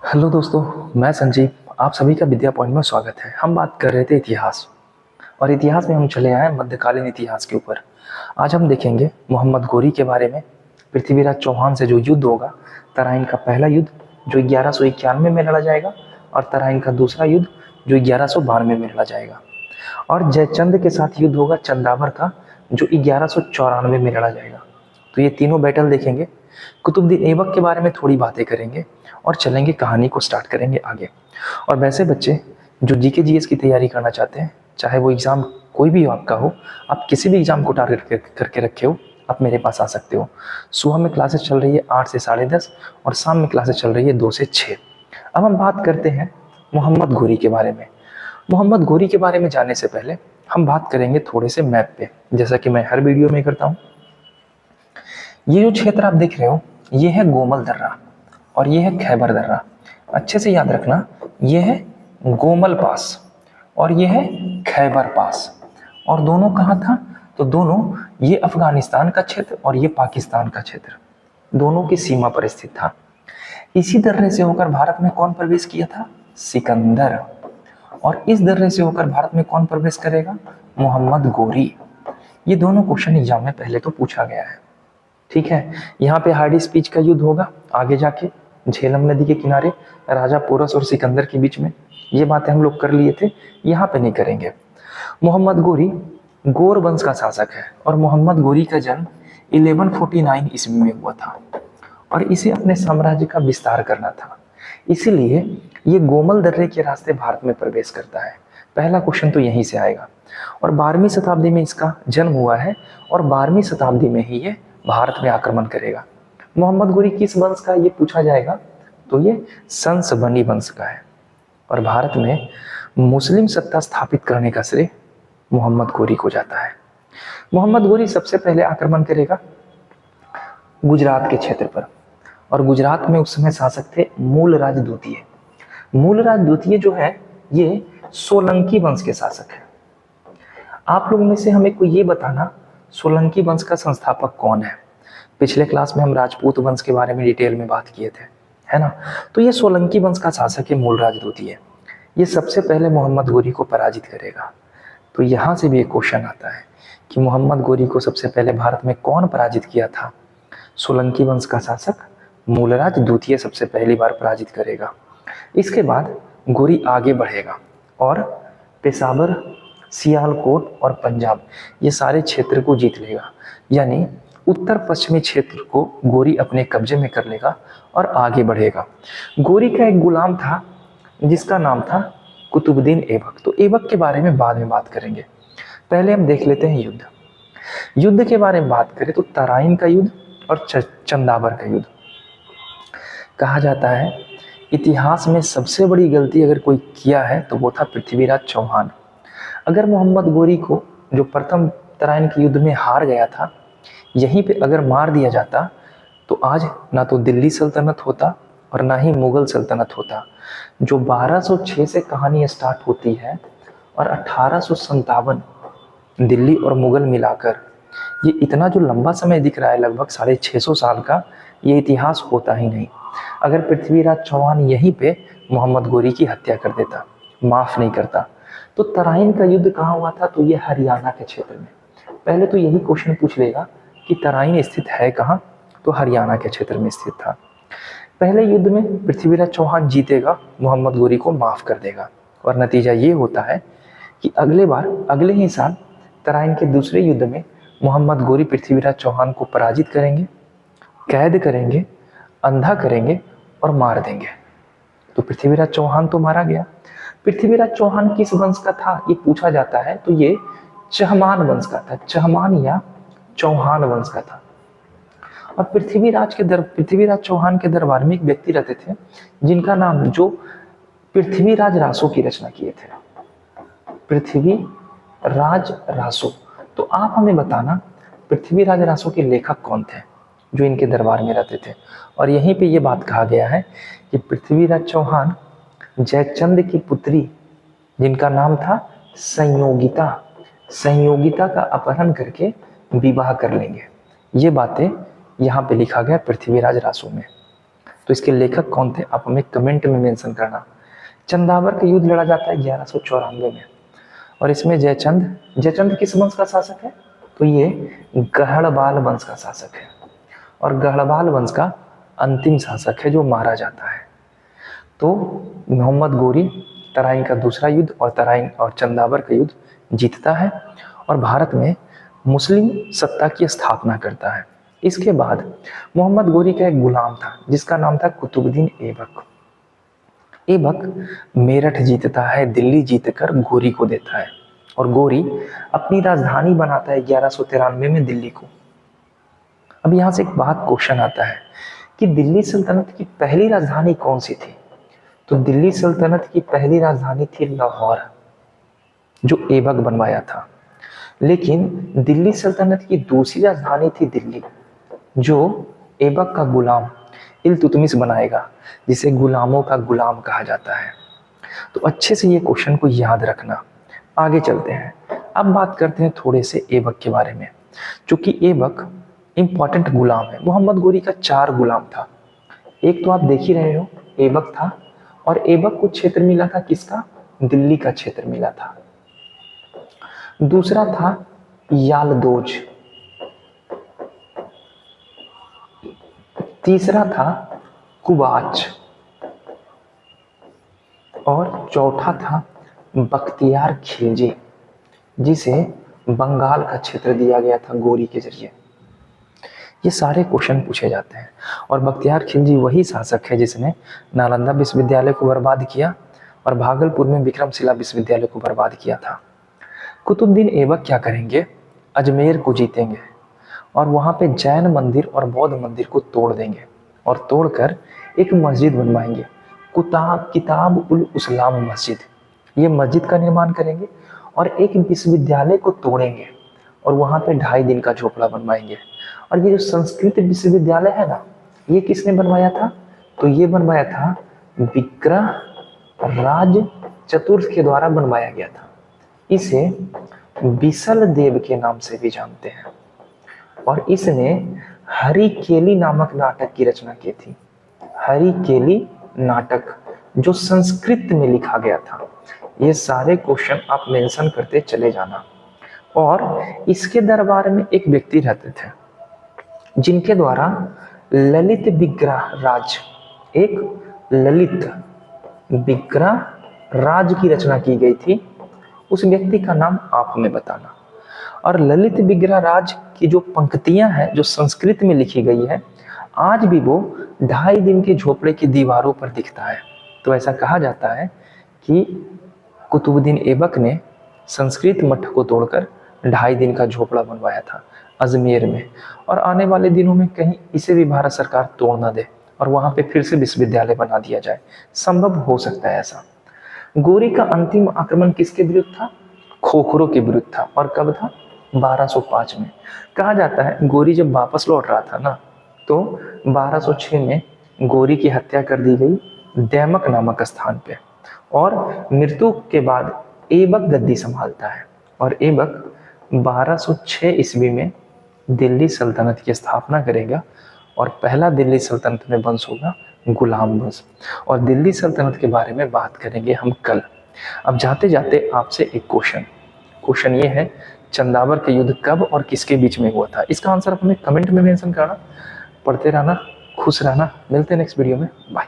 Hello दोस्तों, मैं संजीव। आप सभी का विद्या पॉइंट में स्वागत है। हम बात कर रहे थे इतिहास, और इतिहास में हम चले आए मध्यकालीन इतिहास के ऊपर। आज हम देखेंगे मोहम्मद गोरी के बारे में। पृथ्वीराज चौहान से जो युद्ध होगा, तराइन का पहला युद्ध जो 1191 में लड़ा जाएगा, और तराइन का दूसरा युद्ध जो 1192 में लड़ा जाएगा। और जयचंद के साथ युद्ध होगा चंदावर का, जो 1194 में लड़ा जाएगा। तो ये तीनों बैटल देखेंगे। कुतुबुद्दीन ऐबक के बारे में थोड़ी बातें करेंगे और चलेंगे, कहानी को स्टार्ट करेंगे आगे। और वैसे बच्चे जो जीके जीएस की तैयारी करना चाहते हैं, चाहे वो एग्ज़ाम कोई भी आपका हो, आप किसी भी एग्ज़ाम को टारगेट करके रखे हो, आप मेरे पास आ सकते हो। सुबह में क्लासेस चल रही है 8 से 10:30, और शाम में क्लासेस चल रही है 2 से 6। अब हम बात करते हैं मोहम्मद घोरी के बारे में। मोहम्मद घोरी के बारे में जानने से पहले हम बात करेंगे थोड़े से मैप पे, जैसा कि मैं हर वीडियो में करता हूँ। ये जो क्षेत्र आप देख रहे हो, ये है गोमल दर्रा और ये है खैबर दर्रा। अच्छे से याद रखना, ये है गोमल पास और ये है खैबर पास। और दोनों कहाँ था? तो दोनों, ये अफगानिस्तान का क्षेत्र और ये पाकिस्तान का क्षेत्र, दोनों की सीमा पर स्थित था। इसी दर्रे से होकर भारत में कौन प्रवेश किया था? सिकंदर। और इस दर्रे से होकर भारत में कौन प्रवेश करेगा? मोहम्मद गोरी। ये दोनों क्वेश्चन एग्जाम में पहले तो पूछा गया है। ठीक है, यहाँ पे हार्डी स्पीच का युद्ध होगा आगे जाके झेलम नदी के किनारे, राजा पोरस और सिकंदर के बीच में। ये बातें हम लोग कर लिए थे, यहाँ पे नहीं करेंगे। मोहम्मद गोरी गोर वंश का शासक है, और मोहम्मद गोरी का जन्म 1149 ईस्वी में हुआ था, और इसे अपने साम्राज्य का विस्तार करना था। इसीलिए ये गोमल दर्रे के रास्ते भारत में प्रवेश करता है। पहला क्वेश्चन तो यहीं से आएगा। और 12वीं शताब्दी में इसका जन्म हुआ है, और 12वीं शताब्दी में ही ये भारत में आक्रमण करेगा। मोहम्मद गोरी किस वंश का, ये पूछा जाएगा, तो ये संस बनी वंश का है। और भारत में मुस्लिम सत्ता स्थापित करने का श्रेय मोहम्मद गोरी को जाता है। मोहम्मद गोरी सबसे पहले आक्रमण करेगा गुजरात के क्षेत्र पर, और गुजरात में उस समय शासक थे मूलराज द्वितीय। मूलराज द्वितीय जो है, ये सोलंकी वंश के शासक है। आप लोगों में से हमें को ये बताना, सोलंकी वंश का संस्थापक कौन है? पिछले क्लास में हम राजपूत वंश के बारे में डिटेल में बात किए थे, है ना। तो ये सोलंकी वंश का शासक है मूलराज द्वितीय। ये सबसे पहले मोहम्मद गोरी को पराजित करेगा। तो यहाँ से भी एक क्वेश्चन आता है कि मोहम्मद गोरी को सबसे पहले भारत में कौन पराजित किया था? सोलंकी वंश का शासक मूलराज द्वितीय सबसे पहली बार पराजित करेगा। इसके बाद गोरी आगे बढ़ेगा और पेशावर, सियालकोट और पंजाब, ये सारे क्षेत्र को जीत लेगा। यानी उत्तर पश्चिमी क्षेत्र को गोरी अपने कब्जे में कर लेगा और आगे बढ़ेगा। गोरी का एक गुलाम था जिसका नाम था कुतुबुद्दीन ऐबक। तो ऐबक के बारे में बाद में बात करेंगे, पहले हम देख लेते हैं युद्ध। युद्ध के बारे में बात करें तो तराइन का युद्ध और चंदावर का युद्ध। कहा जाता है इतिहास में सबसे बड़ी गलती अगर कोई किया है तो वो था पृथ्वीराज चौहान। अगर मोहम्मद गोरी को, जो प्रथम तराइन के युद्ध में हार गया था, यहीं पे अगर मार दिया जाता, तो आज ना तो दिल्ली सल्तनत होता और ना ही मुगल सल्तनत होता। जो 1206 से कहानी स्टार्ट होती है और 1857 दिल्ली और मुगल मिलाकर, ये इतना जो लंबा समय दिख रहा है, लगभग 650 साल का, ये इतिहास होता ही नहीं अगर पृथ्वीराज चौहान यहीं पे मोहम्मद गोरी की हत्या कर देता, माफ नहीं करता। तो तराइन का युद्ध कहाँ हुआ था? तो ये हरियाणा के क्षेत्र में। पहले तो यही क्वेश्चन पूछ लेगा कि तराइन स्थित है कहाँ? तो हरियाणा के क्षेत्र में स्थित था। पहले युद्ध में पृथ्वीराज चौहान जीतेगा, मोहम्मद गोरी को माफ कर देगा, और नतीजा ये होता है कि अगले ही साल तराइन के दूसरे युद्ध में मोहम्मद गोरी पृथ्वीराज चौहान को पराजित करेंगे, कैद करेंगे, अंधा करेंगे और मार देंगे। तो पृथ्वीराज चौहान तो मारा गया। पृथ्वीराज चौहान किस वंश का था ये पूछा जाता है, तो ये चहमान वंश का था। चहमान या चौहान वंश का था। और पृथ्वीराज चौहान के दरबार में एक व्यक्ति रहते थे जिनका नाम, जो पृथ्वीराज रासो की रचना किए थे, पृथ्वीराज रासो। तो आप हमें बताना पृथ्वीराज रासो के लेखक कौन थे जो इनके दरबार में रहते थे। और यहीं पे ये बात कहा गया है कि पृथ्वीराज चौहान जयचंद की पुत्री, जिनका नाम था संयोगिता, संयोगिता का अपहरण करके विवाह कर लेंगे। ये बातें यहाँ पे लिखा गया पृथ्वीराज रासो में। तो इसके लेखक कौन थे आप हमें कमेंट में मेंशन करना। चंदावर का युद्ध लड़ा जाता है 1194 में, और इसमें जयचंद किस वंश का शासक है? तो ये गढ़वाल वंश का शासक है, और गढ़वाल वंश का अंतिम शासक है जो मारा जाता है। तो मोहम्मद गोरी तराइन का दूसरा युद्ध और तराइन और चंदावर का युद्ध जीतता है और भारत में मुस्लिम सत्ता की स्थापना करता है। इसके बाद मोहम्मद गोरी का एक गुलाम था जिसका नाम था कुतुबुद्दीन ऐबक। ऐबक मेरठ जीतता है, दिल्ली जीतकर गोरी को देता है, और गोरी अपनी राजधानी बनाता है 1193 में दिल्ली को। अब यहाँ से एक बात क्वेश्चन आता है कि दिल्ली सल्तनत की पहली राजधानी कौन सी थी? तो दिल्ली सल्तनत की पहली राजधानी थी लाहौर, जो ऐबक बनवाया था। लेकिन दिल्ली सल्तनत की दूसरी राजधानी थी दिल्ली, जो ऐबक का गुलाम इल्तुतमिश बनाएगा, जिसे गुलामों का गुलाम कहा जाता है। तो अच्छे से ये क्वेश्चन को याद रखना। आगे चलते हैं, अब बात करते हैं थोड़े से ऐबक के बारे में। चूंकि ऐबक इंपॉर्टेंट गुलाम है, मोहम्मद गोरी का 4 गुलाम था। एक तो आप देख ही रहे हो ऐबक था, और ऐबक को क्षेत्र मिला था किसका? दिल्ली का क्षेत्र मिला था। दूसरा था यालदोज, तीसरा था कुबाच, और चौथा था बख्तियार खिलजी, जिसे बंगाल का क्षेत्र दिया गया था गोरी के जरिए। ये सारे क्वेश्चन पूछे जाते हैं, और बख्तियार खिलजी वही शासक है जिसने नालंदा विश्वविद्यालय को बर्बाद किया और भागलपुर में विक्रमशिला विश्वविद्यालय को बर्बाद किया था। कुतुबुद्दीन ऐबक क्या करेंगे? अजमेर को जीतेंगे और वहाँ पे जैन मंदिर और बौद्ध मंदिर को तोड़ देंगे, और तोड़कर एक मस्जिद बनवाएंगे, किताब उल इस्लाम मस्जिद। ये मस्जिद का निर्माण करेंगे और एक विश्वविद्यालय को तोड़ेंगे और वहाँ पे 2.5 दिन का झोपड़ा बनवाएंगे। और ये जो संस्कृत विश्वविद्यालय है ना, ये किसने बनवाया था? तो ये बनवाया था विग्रह राज चतुर्थ के द्वारा बनवाया गया था। इसे बिसल देव के नाम से भी जानते हैं, और इसने हरिकेली नामक नाटक की रचना की थी। हरिकेली नाटक जो संस्कृत में लिखा गया था। ये सारे क्वेश्चन आप मेंशन करते चले जाना। और इसके दरबार में एक व्यक्ति रहते थे जिनके द्वारा ललित विग्रह राज, एक ललित विग्रह राज की रचना की गई थी। उस व्यक्ति का नाम आप हमें बताना। और ललित विग्रह राज की जो पंक्तियां हैं जो संस्कृत में लिखी गई है, आज भी वो 2.5 दिन के झोपड़े की दीवारों पर दिखता है। तो ऐसा कहा जाता है कि कुतुबुद्दीन ऐबक ने संस्कृत मठ को तोड़कर 2.5 दिन का झोपड़ा बनवाया था अजमेर में, और आने वाले दिनों में कहीं इसे भी भारत सरकार तोड़ ना दे और वहां पे फिर से विश्वविद्यालय बना दिया जाए। संभव हो सकता है ऐसा। गोरी का अंतिम आक्रमण किसके विरुद्ध था? खोखरों के विरुद्ध था। और कब था? 1205 में। कहा जाता है गोरी जब वापस लौट रहा था ना, तो 1206 में गोरी की हत्या कर दी गई दैमक नामक स्थान पे, और मृत्यु के बाद ऐबक गद्दी संभालता है, और ऐबक 1206 ईस्वी में दिल्ली सल्तनत की स्थापना करेगा, और पहला दिल्ली सल्तनत में वंश होगा गुलाम वंश। और दिल्ली सल्तनत के बारे में बात करेंगे हम कल। अब जाते जाते आपसे एक क्वेश्चन ये है, चंदावर का युद्ध कब और किसके बीच में हुआ था? इसका आंसर आप हमें कमेंट में मेंशन करना। पढ़ते रहना, खुश रहना। मिलते हैं नेक्स्ट वीडियो में। बाय।